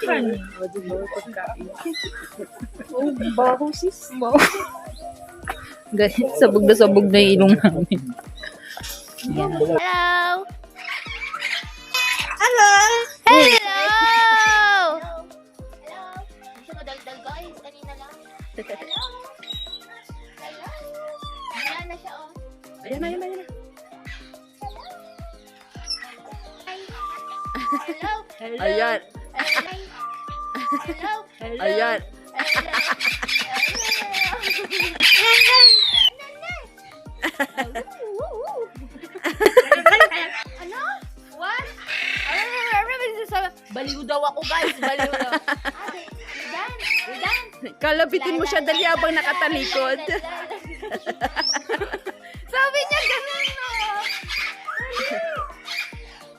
Kanin. Oh, baho sis. Guys, sabog na yung ilong namin. Yan. Hello! Hello! Hello! Hello! Gusto mo dal-dal guys? Kanina lang. Hello! Hello! Ayan na siya oh. Ayan na. Hello! Ayan. Ayan. Hello! Ayan. Ano? What? Baliw daw ako guys, baliw daw. We're done. Kalabitin mo siya dali habang nakatalikod. Sabi niya ganun no.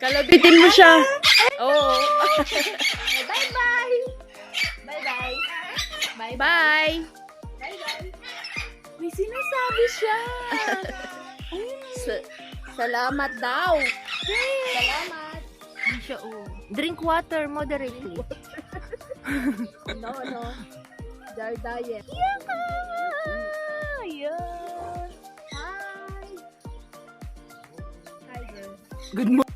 Kalabitin mo siya. Oo. Bye-bye. Bye-bye. Bye-bye. Bye. Bye-bye. May sinasabi siya. Salamat daw. Salamat. Ano siya, oh. Drink water moderately. No. Jar diet. Ayan. Hi. Hi, girl. Good morning.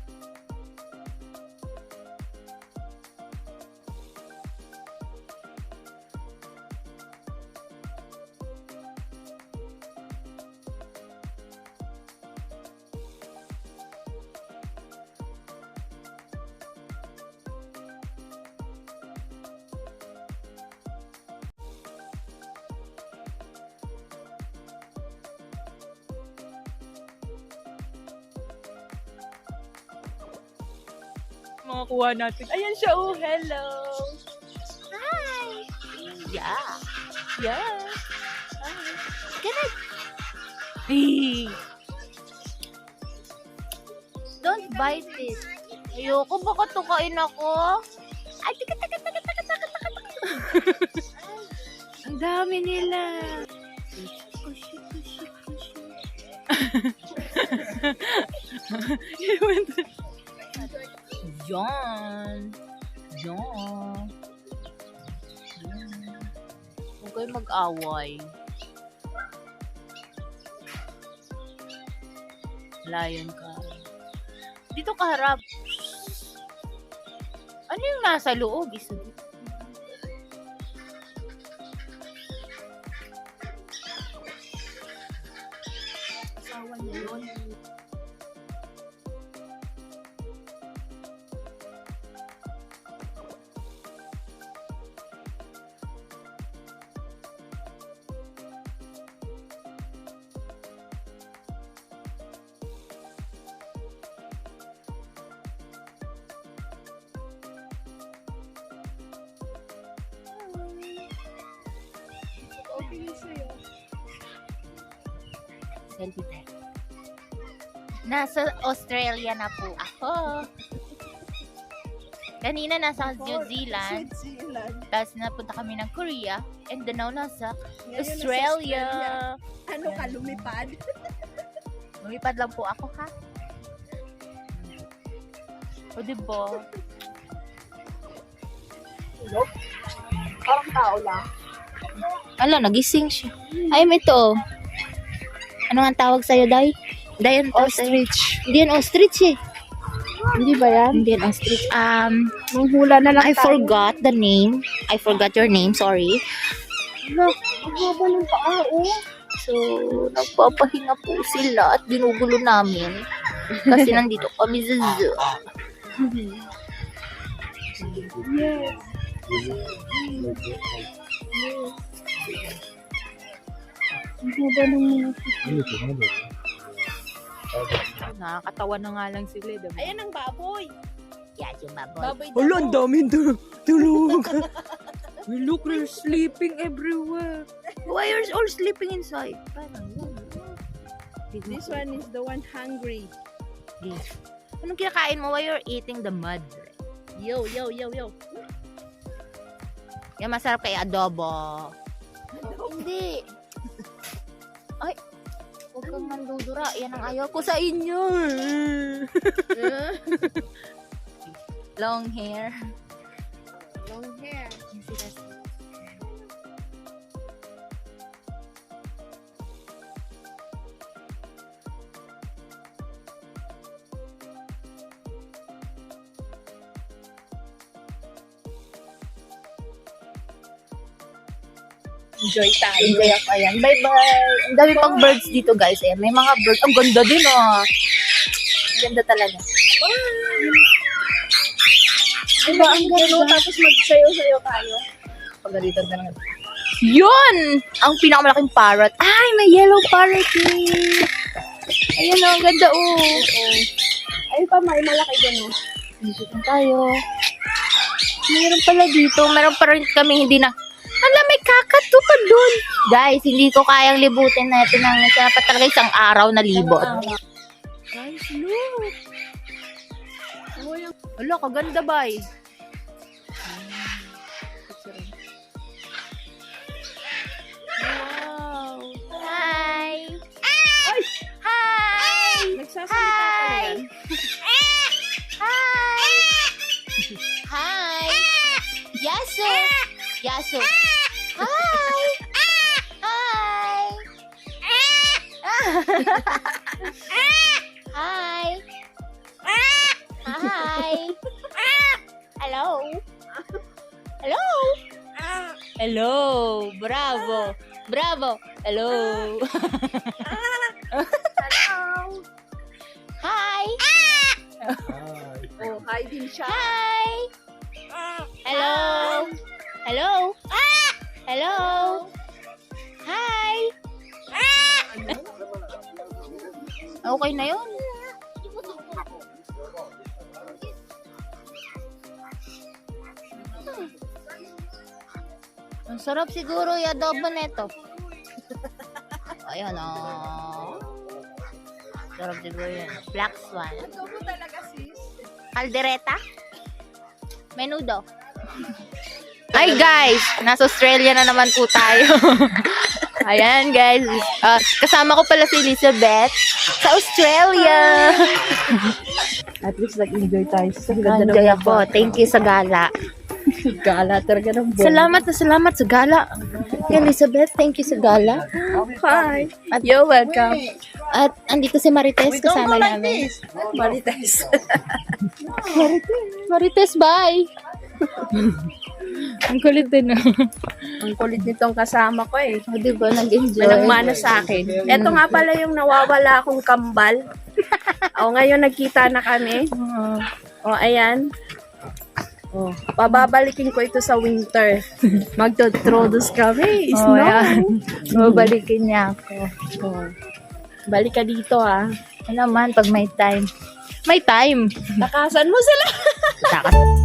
Mga kuha natin. Ayan siya, oh. Hello. Hi. Yeah. Yeah. Can I? Hey. Don't bite it. Ayoko, baka tukain ako. Ay, tika. Ang dami nila. Yan. Huwag kayo mag-away. Lion ka. Dito ka harap. Ano yung nasa loob? Isa dito. Asawa niya yun. Selfie tayo. Nasa Australia na po ako. Kanina nasa New Zealand. Tapos napunta kami ng Korea. And then now nasa Australia. Ano ka, lumipad? Lumipad lang po ako ha. O diba? Parang tao lang. Ala, nagising siya. Ay, may ito. Ano nga ang tawag sa'yo, Day? Day, ang tawag sa'yo? Ostrich. Hindi yan ostrich eh. Hindi ba yan? Hindi yan ostrich. Manghula na lang I forgot the name. I forgot your name, sorry. Look, ang haba ng paa, oh. So, nagpapahinga po sila at ginugulo namin. Kasi nandito kami sa zoo. Yes. Ang haba ng mga Nakakatawa na nga lang sila. Diba? Ayan ang baboy. Yan yung baboy. Baboy daw. Hala, ang daming tulog. Look, they're sleeping everywhere. Why are you all sleeping inside? Parang yun. This one is the one hungry. Anong kinakain mo while you're eating the mud? Yo. Yan masarap kay adobo. Hindi. Ay, huwag kang mandudura. Yan ang ayaw ko sa inyo. Long hair. Long hair. Enjoy tayo. Enjoy ako. Ayan. Bye-bye. Ang dami pang birds dito, guys. Ayan. May mga birds. Ang ganda din, oh. Ang ganda talaga. Diba, ang gano, tapos magsayo-sayo tayo. Pagalitan ka naman. Yun! Ang pinakamalaking parrot. Ay, may yellow parrot eh. Ayan o, ang ganda oh. Ayun pa, may malaki gano. Dito tayo. Meron pala dito. Meron pa rin kami hindi na. Hala, may kakatu pa dun. Guys, hindi ko kayang libutin natin ng dapat talaga isang araw na libot. Guys, look. Hala, kaganda ba eh. Wow. Hi! Ay! Hi! Nagsasalita pala yan. Hi! Hi! Yaso! Yaso! Hi! Hi! Hi! Hi! Hello! Hello! Hello! Bravo! Bravo! Hello! Hi! Oh, hi din siya. Hi! Hello! Hello! Hello! Hi! Okay na yun. Ang sarap siguro yung adobo neto. Ayan o. Sarap siguro yun. Black swan. Adobo talaga, sis. Caldereta? Menudo. Hi guys! Nasa Australia na naman po tayo. Ayan guys. Kasama ko pala si Elizabeth sa Australia. At least nag-enjoy tayo. Enjoy ako. Thank you sa gala. Gala talaga ng Salamat sa gala. Elizabeth, thank you sa gala. Hi. At, You're welcome. at andito si Marites kasama namin. Marites. Marites, bye! Ang kulit din. Ang kulit nitong kasama ko eh. O, diba? Nag-enjoy. Manang-mana sa akin. Ito nga pala yung nawawala akong kambal. O, ngayon nagkita na kami. O, ayan. O, pababalikin ko ito sa winter. Magtotrodos kami. Oh, Snow. ayan. Babalikin niya ako. O, balik ka dito ha. Ano naman, pag may time. May time. Takasan mo sila. Takas.